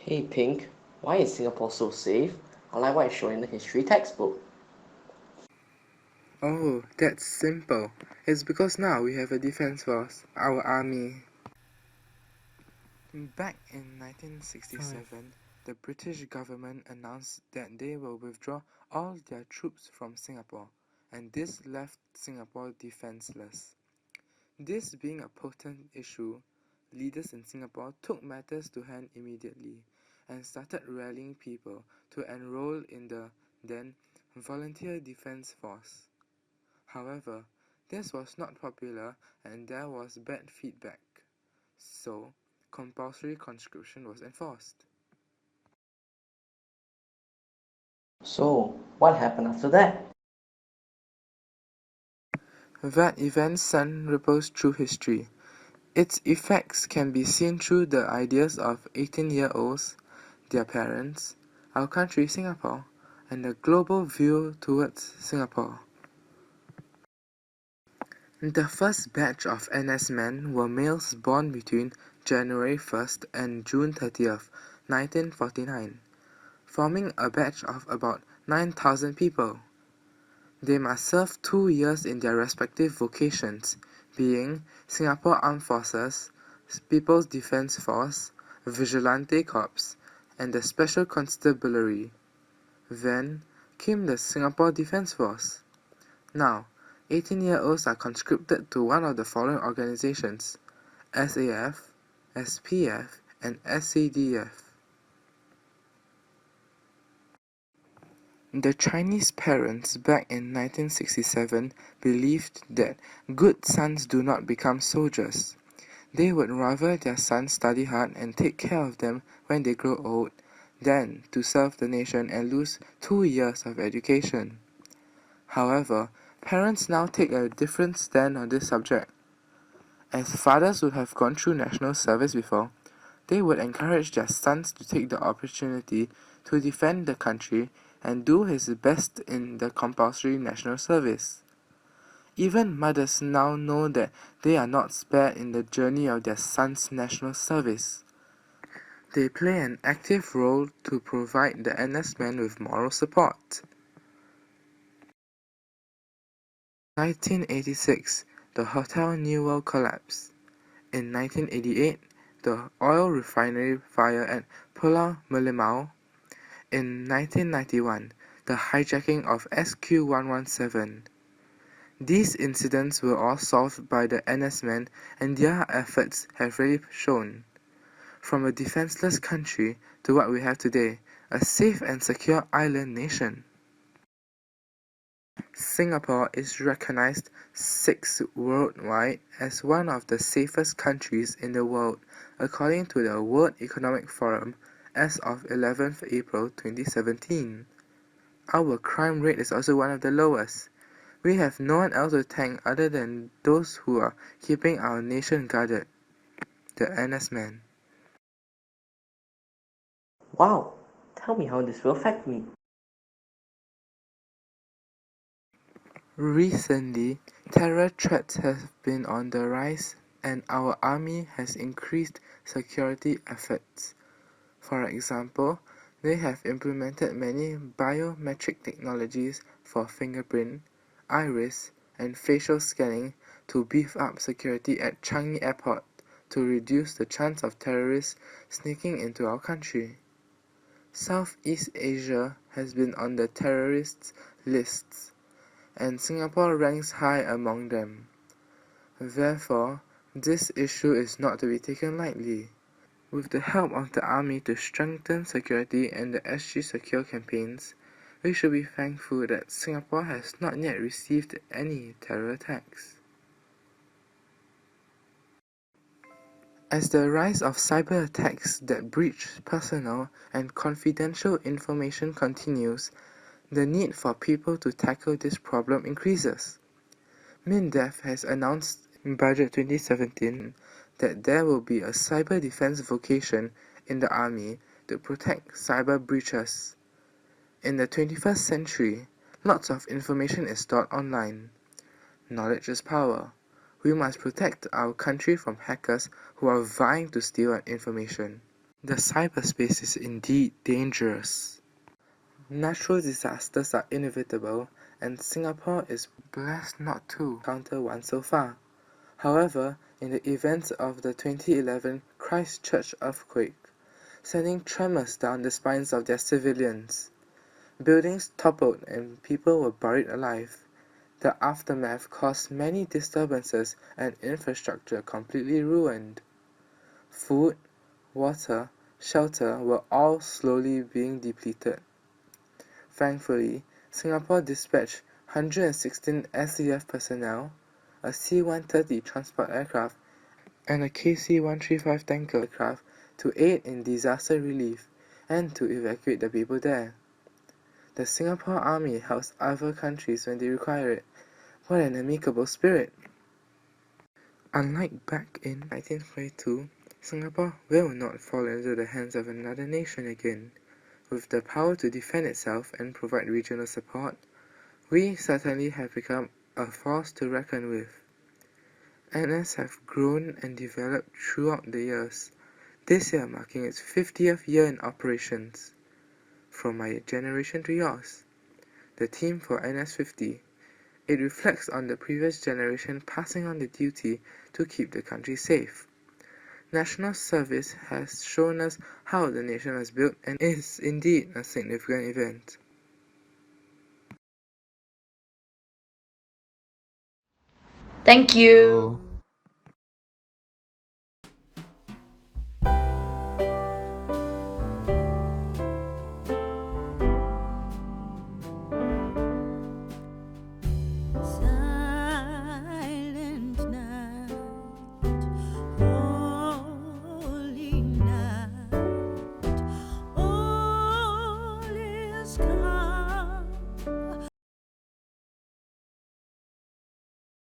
Hey Pink, why is Singapore so safe? I like what it's shown in the history textbook. Oh, that's simple. It's because now we have a defense force, our army. Back in 1967, the British government announced that they will withdraw all their troops from Singapore, and this left Singapore defenseless. This being a potent issue, leaders in Singapore took matters to hand immediately and started rallying people to enroll in the then Volunteer Defence Force. However, this was not popular and there was bad feedback, so compulsory conscription was enforced. So, what happened after that? That event sent ripples through history. Its effects can be seen through the ideas of 18-year-olds, their parents, our country Singapore, and the global view towards Singapore. The first batch of NSmen were males born between January 1st and June 30th, 1949, forming a batch of about 9,000 people. They must serve 2 years in their respective vocations, being Singapore Armed Forces, People's Defence Force, Vigilante Corps, and the Special Constabulary. Then came the Singapore Defence Force. Now, 18-year-olds are conscripted to one of the following organizations: SAF, SPF, and SCDF. The Chinese parents back in 1967 believed that good sons do not become soldiers. They would rather their sons study hard and take care of them when they grow old than to serve the nation and lose 2 years of education. However, parents now take a different stand on this subject. As fathers would have gone through national service before, they would encourage their sons to take the opportunity to defend the country and do his best in the compulsory national service. Even mothers now know that they are not spared in the journey of their son's national service. They play an active role to provide the NSmen with moral support. 1986, the Hotel New World collapsed. In 1988, the oil refinery fire at Pulau Merlimau. In 1991, the hijacking of SQ-117. These incidents were all solved by the NSmen, and their efforts have really shown. From a defenseless country to what we have today, a safe and secure island nation. Singapore is recognized 6th worldwide as one of the safest countries in the world, according to the World Economic Forum as of 11th April 2017. Our crime rate is also one of the lowest. We have no one else to thank other than those who are keeping our nation guarded, the NSmen. Wow, tell me how this will affect me. Recently, terror threats have been on the rise and our army has increased security efforts. For example, they have implemented many biometric technologies for fingerprint, iris, and facial scanning to beef up security at Changi Airport to reduce the chance of terrorists sneaking into our country. Southeast Asia has been on the terrorists' lists, and Singapore ranks high among them. Therefore, this issue is not to be taken lightly. With the help of the army to strengthen security and the SG Secure campaigns, we should be thankful that Singapore has not yet received any terror attacks. As the rise of cyber attacks that breach personal and confidential information continues, the need for people to tackle this problem increases. MINDEF has announced in Budget 2017 that there will be a cyber defense vocation in the army to protect cyber breaches. In the 21st century, lots of information is stored online. Knowledge is power. We must protect our country from hackers who are vying to steal our information. The cyberspace is indeed dangerous. Natural disasters are inevitable, and Singapore is blessed not to encounter one so far. However, in the events of the 2011 Christchurch earthquake, sending tremors down the spines of their civilians, buildings toppled and people were buried alive. The aftermath caused many disturbances and infrastructure completely ruined. Food, water, shelter were all slowly being depleted. Thankfully, Singapore dispatched 116 SAF personnel, a C-130 transport aircraft, and a KC-135 tanker aircraft to aid in disaster relief and to evacuate the people there. The Singapore Army helps other countries when they require it. What an amicable spirit! Unlike back in 1942, Singapore will not fall into the hands of another nation again. With the power to defend itself and provide regional support, we certainly have become a force to reckon with. NS have grown and developed throughout the years, this year marking its 50th year in operations. From my generation to yours, the theme for NS 50, it reflects on the previous generation passing on the duty to keep the country safe. National service has shown us how the nation was built and is indeed a significant event. Thank you.